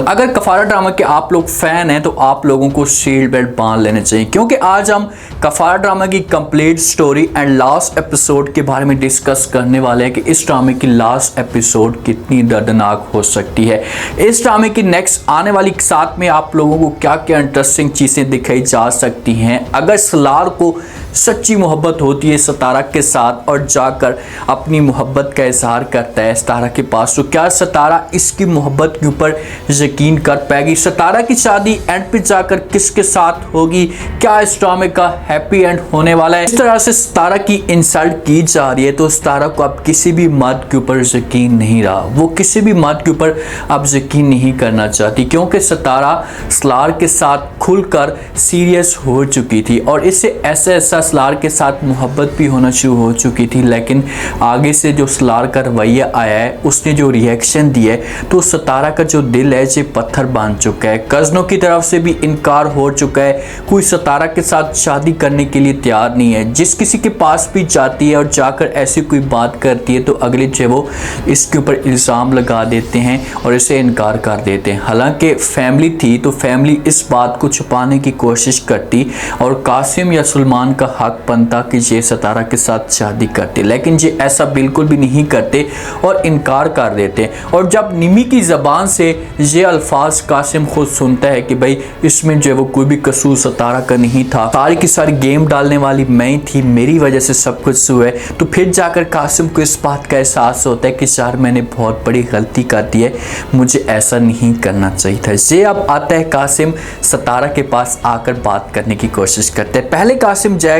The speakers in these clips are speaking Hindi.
अगर कफारा ड्रामा के आप लोग फैन हैं तो आप लोगों को सीट बेल्ट बांध लेने चाहिए, क्योंकि आज हम कफारा ड्रामा की complete story and last episode के बारे में डिस्कस करने वाले हैं कि इस ड्रामे की लास्ट एपिसोड कितनी दर्दनाक हो सकती है। इस ड्रामे की नेक्स्ट आने वाली साथ में आप लोगों को क्या क्या इंटरेस्टिंग चीज़ें दिखाई जा सकती हैं। अगर सलार को सच्ची मोहब्बत होती है सितारा के साथ और जाकर अपनी मोहब्बत का इजहार करता है सितारा के पास, तो क्या सितारा इसकी मोहब्बत के ऊपर यकीन कर पाएगी? सितारा की शादी एंड पे जाकर किसके साथ होगी? क्या इस ड्रामे का हैप्पी एंड होने वाला है? इस तरह से सितारा की इंसल्ट की जा रही है तो सितारा को अब किसी भी मर्द के ऊपर यकीन नहीं रहा। वो किसी भी मर्द के ऊपर अब यकीन नहीं करना चाहती, क्योंकि सितारा सलार के साथ खुलकर सीरियस हो चुकी थी और इससे ऐसा सलार के साथ मोहब्बत भी होना शुरू हो चुकी थी। लेकिन आगे से जो सलार का रवैया आया है, उसने जो रिएक्शन दिया है, तो सितारा का जो दिल है ये पत्थर बांध चुका है। कज़नों की तरफ से भी इनकार हो चुका है, कोई सितारा के साथ शादी करने के लिए तैयार नहीं है। जिस किसी के पास भी जाती है और जाकर ऐसी कोई बात करती है तो अगले जो वो इसके ऊपर इल्ज़ाम लगा देते हैं और इसे इनकार कर देते हैं। हालांकि फैमिली थी तो फैमिली इस बात को छुपाने की कोशिश करती और कासिम या सलमान का हक बनता कि ये सितारा के साथ शादी करते, लेकिन ये ऐसा बिल्कुल भी नहीं करते और इनकार कर देते। और जब निमी की ज़बान से ये अल्फाज कासिम खुद सुनता है कि भाई इसमें जो वो कोई भी कसूर सितारा का नहीं था, सारी की सारी गेम डालने वाली मैं ही थी, मेरी वजह से सब कुछ हुआ है, तो फिर जाकर कासिम को इस बात का एहसास होता है कि यार मैंने बहुत बड़ी गलती कर दी है, मुझे ऐसा नहीं करना चाहिए था। ये अब आता है कासिम सितारा के पास आकर बात करने की कोशिश करते हैं। पहले कासिम जाएगा,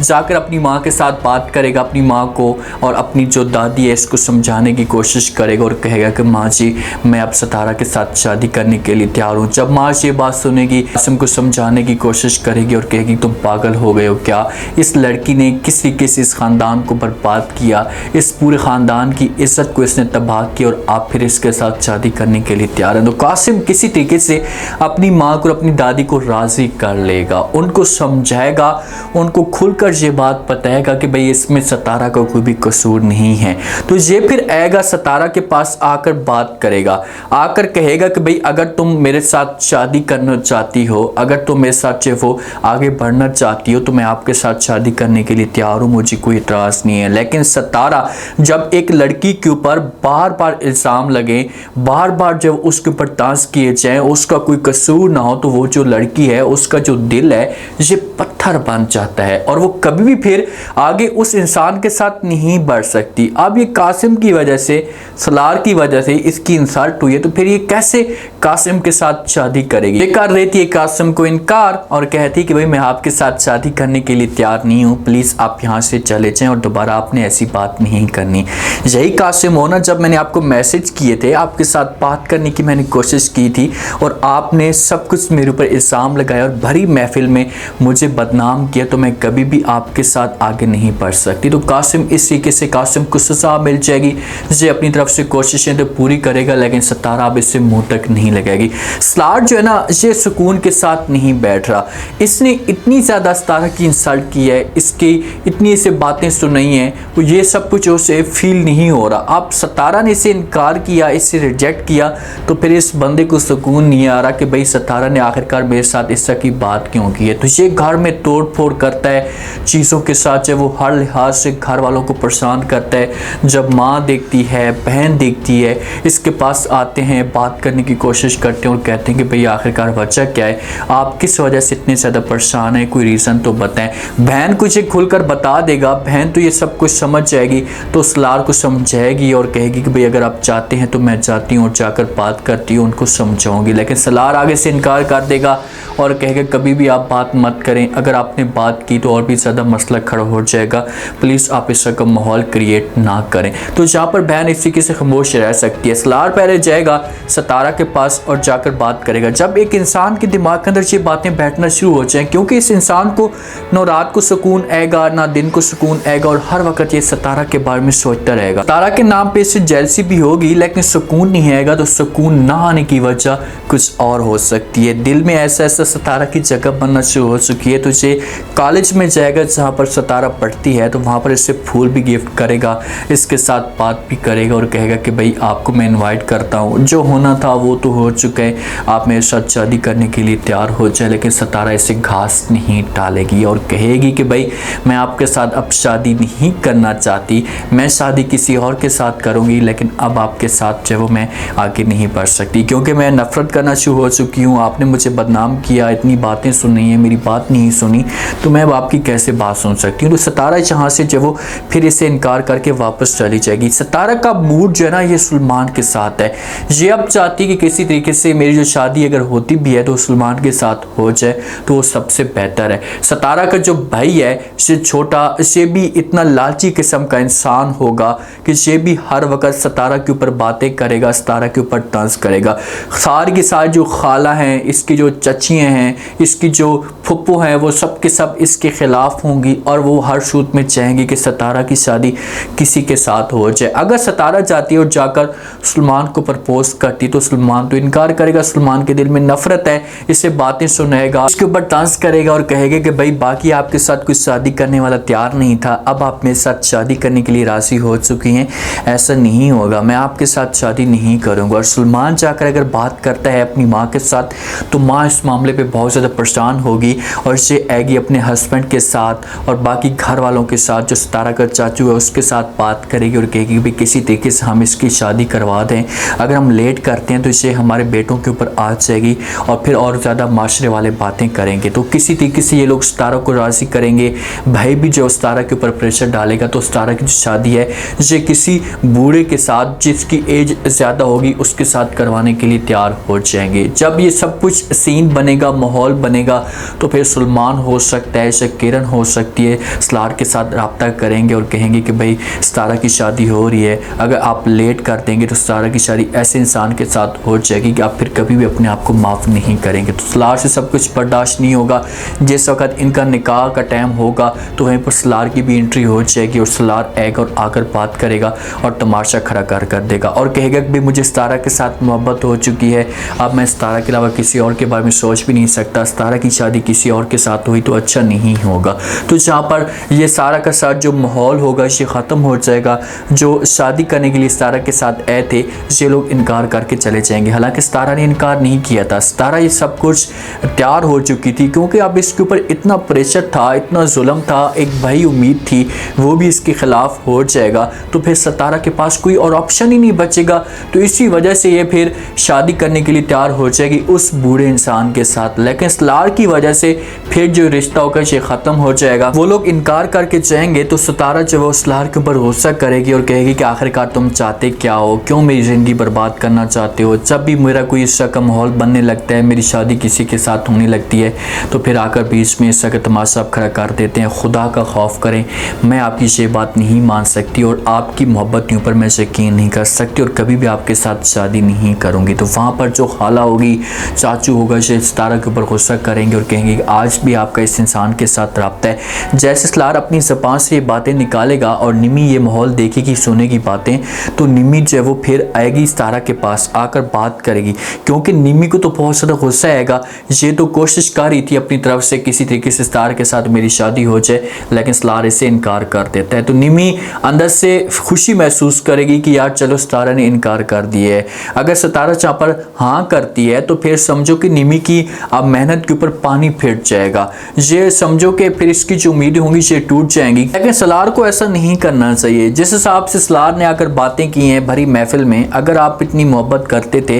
जाकर अपनी माँ के साथ बात करेगा, अपनी माँ को और अपनी जो दादी है इसको समझाने की कोशिश करेगा और कहेगा कि माँ जी मैं अब सितारा के साथ शादी करने के लिए तैयार हूँ। जब माँ ये बात सुनेगी, कासिम को समझाने की कोशिश करेगी और कहेगी तुम पागल हो गए हो क्या? इस लड़की ने किस तरीके से इस ख़ानदान को बर्बाद किया, इस पूरे ख़ानदान की इज्जत को इसने तबाह किया और आप फिर इसके साथ शादी करने के लिए तैयार हैं। तो कासिम किसी तरीके से अपनी माँ को और अपनी दादी को राज़ी कर लेगा, उनको समझाएगा, उनको खुलकर ये बात बताएगा कि भाई इसमें सितारा का कोई भी कसूर नहीं है। तो ये फिर आएगा सितारा के पास आकर बात करेगा, आकर कहेगा कि भाई अगर तुम मेरे साथ शादी करना चाहती हो, अगर तुम मेरे साथ जो वो आगे बढ़ना चाहती हो तो मैं आपके साथ शादी करने के लिए तैयार हूँ, मुझे कोई इतराज़ नहीं है। लेकिन सितारा जब एक लड़की के ऊपर बार बार इल्ज़ाम लगे, बार बार जब उसके ऊपर तांस किए जाए, उसका कोई कसूर ना हो, तो वो जो लड़की है उसका जो दिल है ये पत्थर बन जाता है और वो कभी भी फिर आगे उस इंसान के साथ नहीं बढ़ सकती। अब ये कासिम की वजह से, सलार की वजह से इसकी इंसल्ट हुई है, तो फिर ये कैसे कासिम के साथ शादी करेगी? ये कर देती है कासिम को इनकार और कहती कि भाई मैं आपके साथ शादी करने के लिए तैयार नहीं हूँ, प्लीज़ आप यहाँ से चले जाएं और दोबारा आपने ऐसी बात नहीं करनी। यही कासिम हो ना, जब मैंने आपको मैसेज किए थे, आपके साथ बात करने की मैंने कोशिश की थी और आपने सब कुछ मेरे ऊपर इल्ज़ाम लगाया और भरी महफिल में मुझे बदनाम किया, तो मैं कभी भी आपके साथ आगे नहीं बढ़ सकती। तो कासिम इस तरीके से कासिम को सज़ा मिल जाएगी। ये अपनी तरफ से कोशिशें तो पूरी करेगा लेकिन सितारा अब इससे मुंह तक नहीं लगाएगी। सलार जो है ना, ये सुकून के साथ नहीं बैठ रहा। इसने इतनी ज़्यादा सितारा की इंसल्ट की है, इसकी इतनी से बातें सुनाई हैं, तो ये सब कुछ उसे फील नहीं हो रहा। अब सितारा ने इसे इनकार किया, इसे रिजेक्ट किया, तो फिर इस बंदे को सुकून नहीं आ रहा कि भाई सितारा ने आखिरकार मेरे साथ इस तरह की बात क्यों की है। तो ये घर में तोड़ फोड़ करता है चीज़ों के साथ, चाहे वो हर लिहाज से घर वालों को परेशान करता है। जब माँ देखती है, बहन देखती है, इसके पास आते हैं, बात करने की कोशिश करते हैं और कहते हैं कि भाई आखिरकार वजह क्या है, आप किस वजह से इतने ज़्यादा परेशान हैं, कोई रीज़न तो बताएं। बहन कुछ खुलकर बता देगा, बहन तो ये सब कुछ समझ जाएगी, तो सलार को समझाएगी और कहेगी कि भाई अगर आप चाहते हैं तो मैं जाती हूँ और जाकर बात करती हूँ, उनको समझाऊंगी। लेकिन सलार आगे से इनकार कर देगा और कहेगा कभी भी आप बात मत करें, अगर आपने बात की तो और भी ज़्यादा मसला खड़ा हो जाएगा, प्लीज़ आप इस तरह का माहौल क्रिएट ना करें। तो जहाँ पर बहन इसी के से खामोश रह सकती है। सलार पहले जाएगा सितारा के पास और जाकर बात करेगा। जब एक इंसान के दिमाग के अंदर ये बातें बैठना शुरू हो जाएं, क्योंकि इस इंसान को ना रात को सुकून आएगा ना दिन को सुकून आएगा और हर वक्त ये सितारा के बारे में सोचता रहेगा। सितारा के नाम पे इससे जेलसी भी होगी लेकिन सुकून नहीं आएगा, तो सुकून ना आने की वजह कुछ और हो सकती है। दिल में ऐसा ऐसा सितारा की जगह बनना शुरू हो चुकी है, तो इसे कॉलेज में जाएगा जहाँ पर सितारा पढ़ती है, तो वहाँ पर इसे फूल भी गिफ्ट करेगा, इसके साथ बात भी करेगा और कहेगा कि भाई आपको मैं इनवाइट करता हूँ, जो होना था वो तो हो चुका है, आप मेरे साथ शादी करने के लिए तैयार हो जाए। लेकिन सितारा इसे घास नहीं डालेगी और कहेगी कि भाई मैं आपके साथ अब शादी नहीं करना चाहती, मैं शादी किसी और के साथ करूँगी, लेकिन अब आपके साथ जो वो मैं आगे नहीं बढ़ सकती, क्योंकि मैं नफ़रत करना शुरू हो चुकी हूँ, आपने मुझे बदनाम किया, इतनी बातें सुनी है, मेरी बात नहीं सुनी, तो मैं अब आपकी कैसे बात सुन सकती हूँ। तो सितारा जहाँ से जो वो फिर इसे इनकार करके वापस चली जाएगी। सितारा का मूड जो है ना ये सलमान के साथ है, ये अब चाहती कि किसी तरीके से मेरी जो शादी अगर होती भी है तो सलमान के साथ हो जाए तो वो सबसे बेहतर है। सितारा का जो भाई है ये छोटा, ये भी इतना लालची किस्म का इंसान होगा कि ये भी हर वक्त सितारा के ऊपर बातें करेगा, सितारा के ऊपर डांस करेगा। सारी की सारी जो खाला हैं, इसकी जो चचियाँ हैं, इसकी जो फुप्पो हैं, वो सब के सब इसके ख़िलाफ़ होंगी और वो हर सूरत में चाहेंगी कि सितारा की शादी किसी के साथ हो जाए। अगर सितारा जाती है और जाकर सलमान को प्रपोज करती तो सलमान तो इनकार करेगा, सलमान के दिल में नफ़रत है, इसे बातें सुनाएगा, इसके ऊपर डांस करेगा और कहेगा कि भाई बाकी आपके साथ कुछ शादी करने वाला तैयार नहीं था, अब आप मेरे साथ शादी करने के लिए राज़ी हो चुकी हैं, ऐसा नहीं होगा, मैं आपके साथ शादी नहीं करूँगा। और सलमान जाकर अगर बात करता है अपनी माँ के साथ तो माँ इस मामले पे बहुत ज़्यादा परेशान होगी और इसे आएगी अपने हस्बैंड के साथ और बाकी घर वालों के साथ, जो सितारा का चाचू है उसके साथ बात करेगी और कहेगी कि किसी तरीके से हम इसकी शादी करवा दें, अगर हम लेट करते हैं तो इसे हमारे बेटों के ऊपर आ जाएगी और फिर और ज़्यादा माशरे वाले बातें करेंगे। तो किसी तरीके से ये लोग सितारा को राज़ी करेंगे। भाई भी जो सितारा के ऊपर प्रेशर डालेगा तो सितारा की जो शादी है ये किसी बूढ़े के साथ जिसकी एज ज़्यादा होगी उसके साथ करवाने के लिए तैयार हो जाएंगे। जब ये सब कुछ सीन बनेगा, माहौल बनेगा, तो फिर सलमान हो सकता है, किरण हो सकती है, सलार के साथ रब्ता करेंगे और कहेंगे कि भाई सितारा की शादी हो रही है, अगर आप लेट कर देंगे तो सितारा की शादी ऐसे इंसान के साथ हो जाएगी कि आप फिर कभी भी अपने आप को माफ़ नहीं करेंगे। तो सलार से सब कुछ बर्दाश्त नहीं होगा। जिस वक्त इनका निकाह का टाइम होगा तो वहीं पर सलार की भी एंट्री हो जाएगी और सलार आएगा और आकर बात करेगा और तमाशा खड़ा कर देगा और कहेगा कि भाई मुझे सितारा के साथ मोहब्बत हो चुकी है, अब मैं सितारा के अलावा किसी और के बारे में सोच भी नहीं सकता, सितारा की शादी किसी और के साथ हुई तो अच्छा नहीं होगा। तो जहाँ पर ये सारा का साथ जो माहौल होगा ये ख़त्म हो जाएगा। जो शादी करने के लिए सितारा के साथ आए थे ये लोग इनकार करके चले जाएंगे। हालांकि सितारा ने इनकार नहीं किया था, सितारा ये सब कुछ तैयार हो चुकी थी क्योंकि अब इसके ऊपर इतना प्रेशर था, इतना जुल्म था, एक भाई उम्मीद थी वो भी इसके ख़िलाफ़ हो जाएगा तो फिर सितारा के पास कोई और ऑप्शन ही नहीं बचेगा। तो इसी वजह से ये फिर शादी करने के लिए तैयार हो जाएगी उस बूढ़े इंसान के साथ। लेकिन सलार की वजह से फिर जो रिश्ता होगा ये ख़त्म हो जाएगा। वो लोग इनकार करके जाएंगे तो सितारा जो वो सलार के ऊपर गुस्सा करेगी और कहेगी कि आखिरकार तुम चाहते क्या हो, क्यों मेरी ज़िंदगी बर्बाद करना चाहते हो। जब भी मेरा कोई इस का माहौल बनने लगता है, मेरी शादी किसी के साथ होने लगती है तो फिर आकर बीच में इस का तमाशा खड़ा कर देते हैं। खुदा का खौफ करें, मैं आपकी ये बात नहीं मान सकती और आपकी मोहब्बत के ऊपर मैं यकीन नहीं कर सकती और कभी भी आपके साथ शादी नहीं करूँगी। तो वहाँ पर जो खाला होगी, चाचू होगा, ये सितारा के ऊपर गुस्सा करेंगे और कहेंगे कि आज भी आपका इस इंसान के साथ रब्ता है। जैसे सलार अपनी ज़बान से ये बातें निकालेगा और निमी ये माहौल देखेगी, सुनेगी बातें, तो निमी जो है वो फिर आएगी सितारा के पास, आकर बात करेगी क्योंकि निमी को तो बहुत ज़्यादा गुस्सा आएगा। ये तो कोशिश कर रही थी अपनी तरफ से किसी तरीके से सितारा के साथ मेरी शादी हो जाए, लेकिन सलार इसे इनकार कर देता है। तो निमी अंदर से खुशी महसूस करेगी कि यार चलो सितारा ने इनकार कर दिया है। अगर सितारा जहाँ पर हाँ करती है तो फिर समझो कि निमी की अब मेहनत के ऊपर पानी फिर जाएगा, ये समझो कि फिर इसकी जो उम्मीदें होंगी ये टूट जाएंगी। लेकिन सलार को ऐसा नहीं करना चाहिए। जिस हिसाब से सलार ने आकर बातें की हैं भरी महफिल में, अगर आप इतनी मोहब्बत करते थे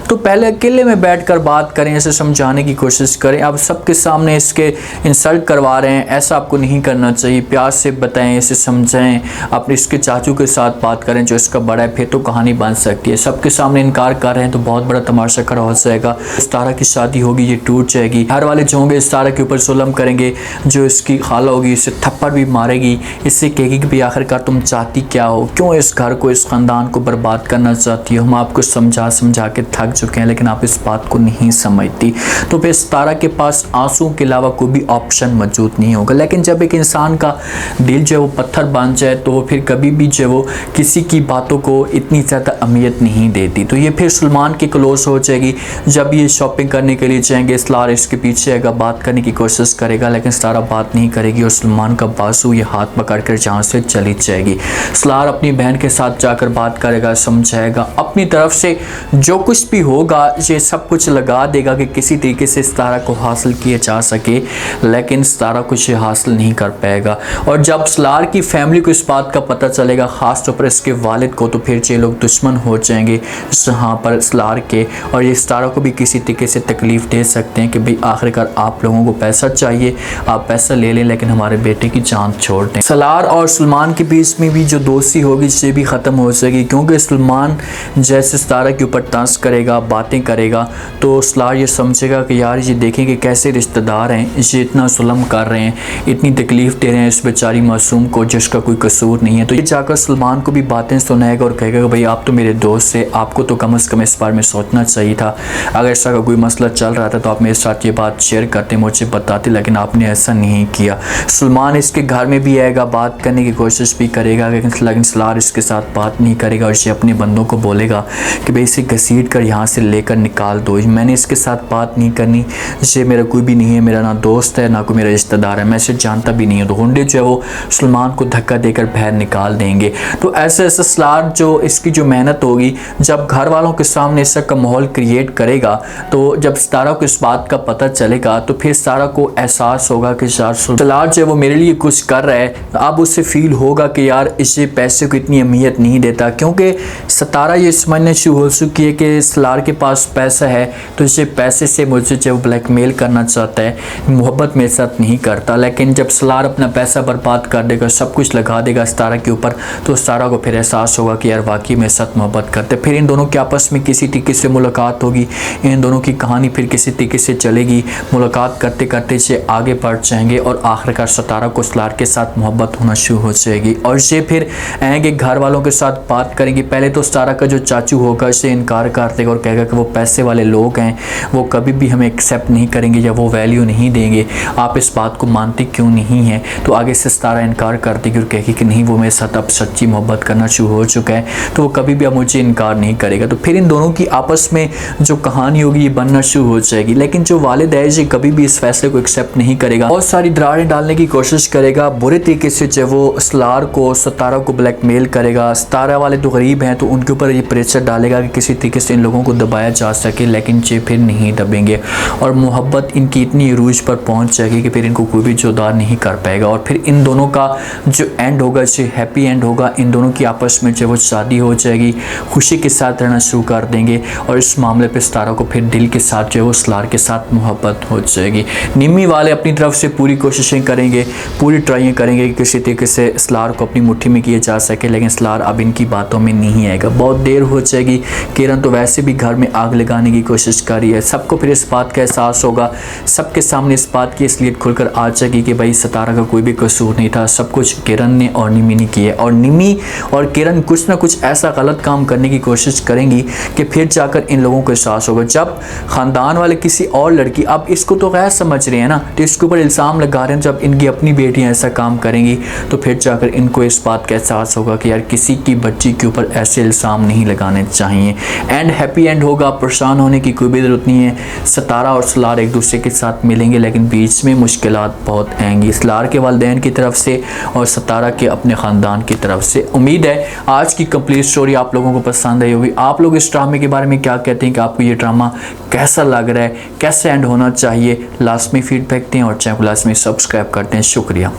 तो पहले अकेले में बैठकर बात करें, इसे समझाने की कोशिश करें। आप सबके सामने इसके इंसल्ट करवा रहे हैं, ऐसा आपको नहीं करना चाहिए। प्यार से बताएं, इसे समझाएं, अपने इसके चाचू के साथ बात करें जो इसका बड़ा है, फिर तो कहानी बन सकती है। सबके सामने इनकार कर रहे हैं तो बहुत बड़ा तमाशा खड़ा हो जाएगा। सितारा की शादी होगी ये टूट जाएगी। घर वाले जो होंगे सितारा के ऊपर जुल्म करेंगे, जो इसकी खाला होगी इसे थप्पड़ भी मारेगी, इससे कहेगी कि भाई आखिरकार तुम चाहती क्या हो, क्यों इस घर को, इस ख़ानदान को बर्बाद करना चाहती हो। हम आपको समझा समझा के थक चुके हैं लेकिन आप इस बात को नहीं समझती। तो फिर सितारा के पास आंसू के अलावा कोई भी ऑप्शन मौजूद नहीं होगा। लेकिन जब एक इंसान का दिल जो है वो पत्थर बन जाए तो वो फिर कभी भी जो वो किसी की बातों को इतनी ज़्यादा अहमियत नहीं देती। तो ये फिर सलमान के क्लोज हो जाएगी। जब ये शॉपिंग करने के लिए जाएंगे, सलार इसके पीछे आएगा, बात करने की कोशिश कोशिश करेगा, लेकिन सतारा बात नहीं करेगी और सलमान का बाजू ये हाथ पकड़कर जहाँ से चली जाएगी। सलार अपनी बहन के साथ जाकर बात करेगा, समझाएगा, अपनी तरफ से जो कुछ भी होगा ये सब कुछ लगा देगा कि किसी तरीके से सतारा को हासिल किया जा सके, लेकिन सतारा कुछ हासिल नहीं कर पाएगा। और जब सलार की फैमिली को इस बात का पता चलेगा, ख़ास तौर पर इसके वालिद को, तो फिर ये लोग दुश्मन हो जाएंगे जहाँ पर सलार के, और ये सतारा को भी किसी तरीके से तकलीफ़ दे सकते हैं कि भाई आखिरकार आप लोगों को पैसा चाहिए, आप पैसा ले लें लेकिन हमारे बेटे की जान छोड़ दें। सलार और सलमान के बीच में भी जो दोस्ती होगी ये भी ख़त्म हो जाएगी, क्योंकि सलमान जैसे सतारा के ऊपर तंज करेगा, बातें करेगा, तो सलार ये समझेगा कि यार ये देखें कि कैसे रिश्तेदार हैं, ये इतना जुल्म कर रहे हैं, इतनी तकलीफ़ दे रहे हैं इस बेचारी मासूम को जिसका कोई कसूर नहीं है। तो ये जाकर सलमान को भी बातें सुनाएगा और कहेगा कि भाई आप तो मेरे दोस्त से, आपको तो कम से कम इस बारे में सोचना चाहिए था, अगर ऐसा का कोई मसला चल रहा था तो आप मेरे साथ ये बात शेयर करते, मुझे बताते, लेकिन आपने ऐसा नहीं किया। सलमान इसके घर में भी आएगा, बात करने की कोशिश भी करेगा, लेकिन सलार इसके साथ बात नहीं करेगा और ये अपने बंदों को बोलेगा कि भाई इसे घसीट कर यहाँ से लेकर निकाल दो, मैंने इसके साथ बात नहीं करनी, ये मेरा कोई भी नहीं है, मेरा ना दोस्त है ना कोई मेरा रिश्तेदार है, मैं इसे जानता भी नहीं हूँ। तो गुंडे जो है वो सलमान को धक्का देकर बाहर निकाल देंगे। तो ऐसे ऐसे सलार जो इसकी जो मेहनत होगी, जब घर वालों के सामने इस का माहौल क्रिएट करेगा, तो जब सतारा को इस बात का पता चलेगा तो फिर सतारा को एहसास होगा कि यार सलार जो है वो मेरे लिए कुछ कर रहा है। अब उससे फील होगा कि यार इसे पैसे को इतनी अहमियत नहीं देता, क्योंकि सतारा ये समझने शुरू हो चुकी है कि सलार के पास पैसा है तो इसे पैसे से मुझे जो ब्लैकमेल करना चाहता है, मोहब्बत मेरे साथ नहीं करता। लेकिन जब सलार अपना पैसा बर्बाद कर देगा, सब कुछ लगा देगा सतारा के ऊपर, तो सतारा को फिर एहसास होगा कि यार वाकई मेरे साथ मोहब्बत करते। फिर इन दोनों के आपस में किसी तरीके से मुलाकात होगी, इन दोनोों की कहानी फिर किसी तरीके से चलेगी, मुलाकात करते करते से आगे बढ़ जाएंगे और आखिरकार सतारा को सलार के साथ मोहब्बत होना शुरू हो जाएगी। और ये फिर आएंगे घर वालों के साथ बात करेंगे। पहले तो सतारा का जो चाचू होगा इसे इनकार कर देगा और कहेगा कि वो पैसे वाले लोग हैं, वो कभी भी हमें एक्सेप्ट नहीं करेंगे या वो वैल्यू नहीं देंगे, आप इस बात को मानते क्यों नहीं हैं। तो आगे से सतारा इनकार कर देगी और कहेगी कि नहीं, वो मेरे साथ अब सच्ची मोहब्बत करना शुरू हो चुका है, तो वो कभी भी अब मुझे इनकार नहीं करेगा। तो फिर इन दोनों की आपस में जो कहानी होगी ये बनना शुरू हो जाएगी। लेकिन जो वालिद है ये कभी भी इस फैसले को एक्सेप्ट नहीं करेगा, बहुत सारी दरारें डालने की कोशिश करेगा, बुरे तरीके से जो वो सलार को, सतारा को ब्लैकमेल करेगा। सतारा वाले तो गरीब हैं तो उनके ऊपर ये प्रेशर डालेगा कि किसी तरीके से इन लोगों को दबाया जा सके, लेकिन ये फिर नहीं दबेंगे और मोहब्बत इनकी इतनी अरूज पर पहुंच जाएगी कि फिर इनको कोई भी जुदा नहीं कर पाएगा। और फिर इन दोनों का जो एंड होगा जो हैप्पी एंड होगा, इन दोनों की आपस में जो वो शादी हो जाएगी, खुशी के साथ रहना शुरू कर देंगे और इस मामले पे सतारा को फिर दिल के साथ जो है वो सलार के साथ मोहब्बत हो जाएगी। निम्मी वाले अपनी तरफ से पूरी कोशिशें करेंगे, पूरी ट्राइयाँ करेंगे कि किसी तरीके से सलार को अपनी मुट्ठी में किया जा सके, लेकिन सलार अब इनकी बातों में नहीं आएगा। बहुत देर हो जाएगी। किरण तो वैसे भी घर में आग लगाने की कोशिश कर रही है, सबको फिर इस बात का एहसास होगा, सबके सामने इस बात की असलियत खुलकर आ जाएगी कि भाई सतारा का कोई भी कसूर नहीं था, सब कुछ किरण ने और निम्मी ने किया। और निम्मी और किरण कुछ ना कुछ ऐसा गलत काम करने की कोशिश करेंगी कि फिर जाकर इन लोगों को एहसास होगा। जब ख़ानदान वाले किसी और लड़की, अब इसको तो गैर समझ रहे हैं ना, तो इसके ऊपर इल्ज़ाम लगा रहे हैं, जब इनकी अपनी बेटियां ऐसा काम करेंगी तो फिर जाकर इनको इस बात का एहसास होगा कि यार किसी की बच्ची के ऊपर ऐसे इल्ज़ाम नहीं लगाने चाहिए। एंड हैप्पी एंड होगा, परेशान होने की कोई भी ज़रूरत नहीं है। सतारा और सलार एक दूसरे के साथ मिलेंगे, लेकिन बीच में मुश्किलात बहुत आएंगी, सलार के वालिदैन की तरफ से और सतारा के अपने ख़ानदान की तरफ से। उम्मीद है आज की कंप्लीट स्टोरी आप लोगों को पसंद आई होगी। आप लोग इस ड्रामे के बारे में क्या कहते हैं कि आपको ये ड्रामा कैसा लग रहा है, कैसे एंड होना चाहिए, लास्ट में फीडबैक दें और चैनल को लास्ट में सब्सक्राइब करते हैं। शुक्रिया।